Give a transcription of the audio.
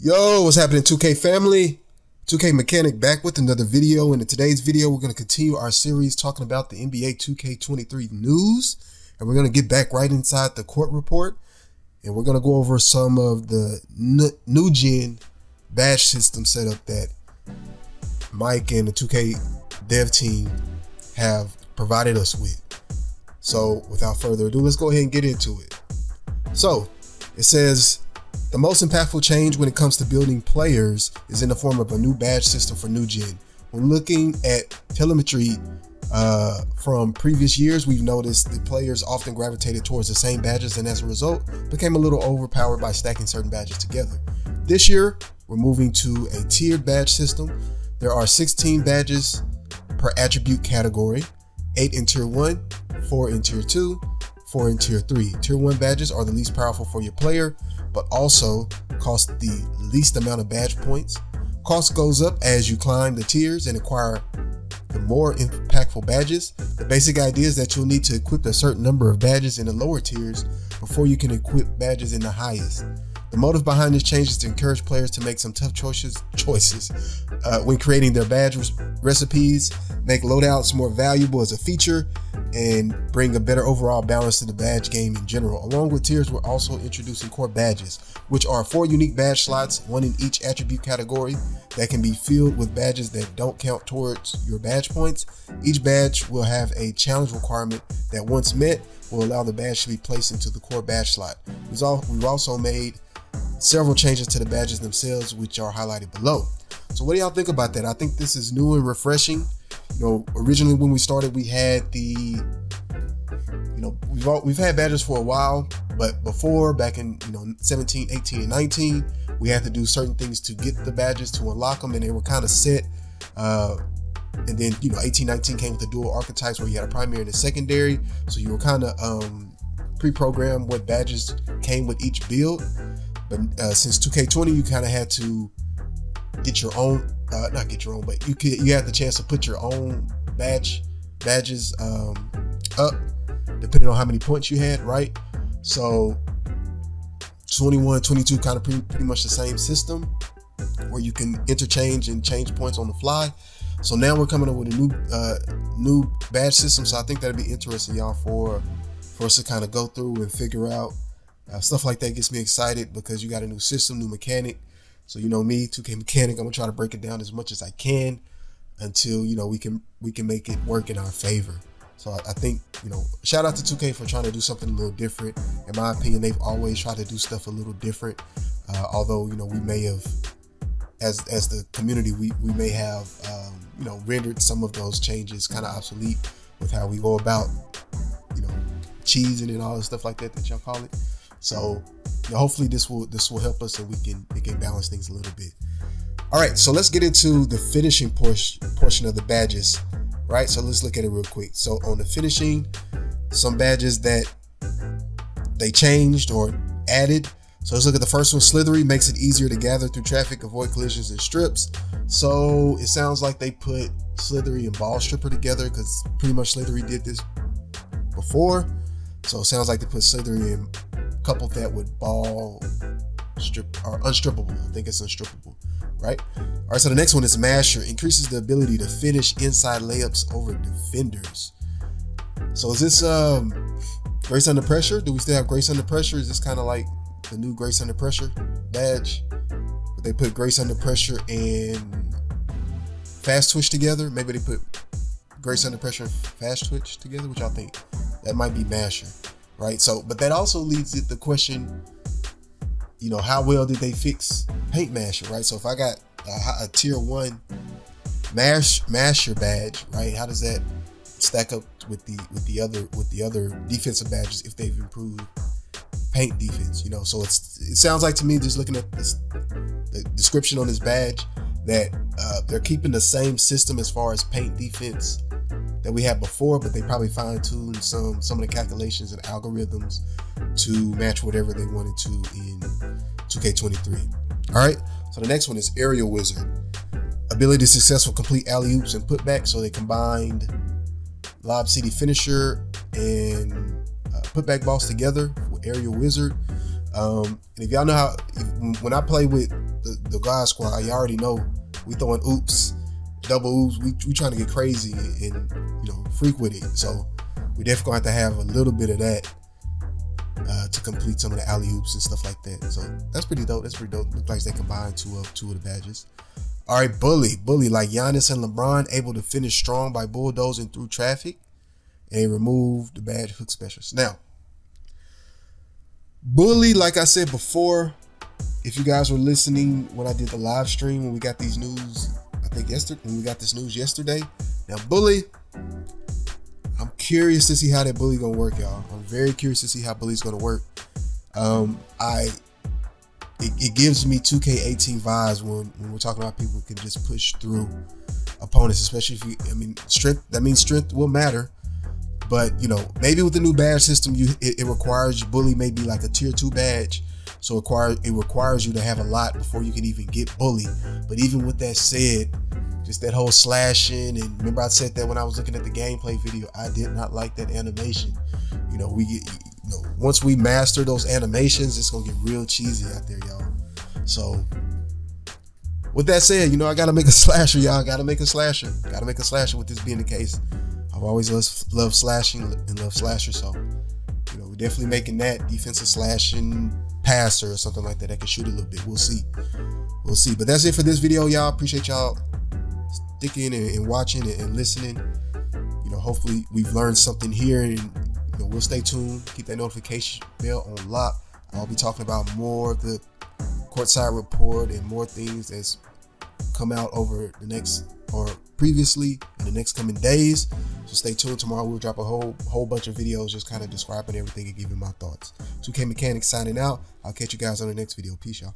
Yo, what's happening, 2K family? 2K Mechanic back with another video, and in today's video we're going to continue our series talking about the NBA 2K23 news, and we're going to get back right inside the court report, and we're going to go over some of the new gen badge system setup that Mike and the 2K dev team have provided us with. So without further ado, let's go ahead and get into it. So it says, the most impactful change when it comes to building players is in the form of a new badge system for new gen. When looking at telemetry from previous years, we've noticed the players often gravitated towards the same badges and as a result became a little overpowered by stacking certain badges together. This year, we're moving to a tiered badge system. There are 16 badges per attribute category, 8 in tier 1, 4 in tier 2, 4 in tier 3. Tier 1 badges are the least powerful for your player, but also cost the least amount of badge points. Cost goes up as you climb the tiers and acquire the more impactful badges. The basic idea is that you'll need to equip a certain number of badges in the lower tiers before you can equip badges in the highest. The motive behind this change is to encourage players to make some tough choices when creating their badge recipes, make loadouts more valuable as a feature, and bring a better overall balance to the badge game in general. Along with tiers, we're also introducing core badges, which are 4 unique badge slots, 1 in each attribute category, that can be filled with badges that don't count towards your badge points. Each badge will have a challenge requirement that, once met, will allow the badge to be placed into the core badge slot. We've also made several changes to the badges themselves, which are highlighted below. So what do y'all think about that? I think this is new and refreshing. You know, originally when we started, we had we've had badges for a while, but before, back in 17, 18, and 19, we had to do certain things to get the badges, to unlock them, and they were kind of set. And then 18, 19 came with the dual archetypes where you had a primary and a secondary, so you were kind of pre-programmed what badges came with each build. But since 2K20, you kind of had to get your own, not get your own, but you had the chance to put your own badges up, depending on how many points you had, right? So 21, 22 kind of pretty much the same system where you can interchange and change points on the fly. So now we're coming up with a new badge system. So I think that'd be interesting, y'all, for us to kind of go through and figure out. Stuff like that gets me excited because you got a new system, new mechanic. So me, 2K Mechanic, I'm gonna try to break it down as much as I can until we can make it work in our favor. So I think shout out to 2K for trying to do something a little different. In my opinion, they've always tried to do stuff a little different. Although we may have, as the community, we may have rendered some of those changes kind of obsolete with how we go about cheesing and all the stuff like that y'all call it. So hopefully this will help us and we can balance things a little bit. All right, so let's get into the finishing portion of the badges, right? So let's look at it real quick. So on the finishing, some badges that they changed or added. So let's look at the first one. Slithery makes it easier to gather through traffic, avoid collisions and strips. So it sounds like they put Slithery and Ball Stripper together, because pretty much Slithery did this before. So it sounds like they put Slithery and coupled that with Ball Strip or Unstrippable. I think it's Unstrippable, right? All right, so the next one is Masher. Increases the ability to finish inside layups over defenders. So is this Grace Under Pressure? Do we still have Grace Under Pressure? Is this kind of like the new Grace Under Pressure badge? But they put Grace Under Pressure and Fast Twitch together. Maybe they put Grace Under Pressure and Fast Twitch together, which I think that might be Masher, right? So, but that also leads to the question, how well did they fix Paint Masher, right? So if I got a tier 1 Masher badge, right, how does that stack up with the other defensive badges if they've improved paint defense? So it sounds like to me, just looking at the description on this badge, that they're keeping the same system as far as paint defense that we had before, but they probably fine-tuned some of the calculations and algorithms to match whatever they wanted to in 2K23. All right, so the next one is Aerial Wizard. Ability to successfully complete alley-oops and putback. So they combined Lob City Finisher and putback boss together with Aerial Wizard. And if y'all know how, when I play with the God Squad, you already know we throwing oops, double oops. We trying to get crazy and freak with it. So we definitely going to have a little bit of that to complete some of the alley oops and stuff like that. So that's pretty dope. That's pretty dope. Looks like they combined two of the badges. All right, bully like Giannis and LeBron, able to finish strong by bulldozing through traffic, and they removed the badge hook specials. Now, bully, like I said before, if you guys were listening when I did the live stream when we got these news, I think yesterday, when we got this news yesterday. Now, bully, I'm curious to see how that bully gonna work, y'all. I'm very curious to see how bully's gonna work. It gives me 2K18 vibes when we're talking about people who can just push through opponents, especially if strength. That means strength will matter. But maybe with the new badge system, it requires bully maybe like a tier 2 badge, so it requires you to have a lot before you can even get bully. But even with that said, just that whole slashing, and remember I said that when I was looking at the gameplay video, I did not like that animation. Once we master those animations, it's gonna get real cheesy out there, y'all. So with that said, I gotta make a slasher, y'all. Gotta make a slasher with this being the case. I've always loved slashing and love slashers, so we're definitely making that defensive slashing passer or something like that that can shoot a little bit. We'll see. But that's it for this video, y'all. Appreciate y'all sticking and watching and listening. Hopefully we've learned something here, and we'll stay tuned. Keep that notification bell on lock. I'll be talking about more of the courtside report and more things that's come out over the next or previously in the next coming days. So stay tuned. Tomorrow we'll drop a whole bunch of videos just kind of describing everything and giving my thoughts. 2K Mechanics signing out. I'll catch you guys on the next video. Peace, y'all.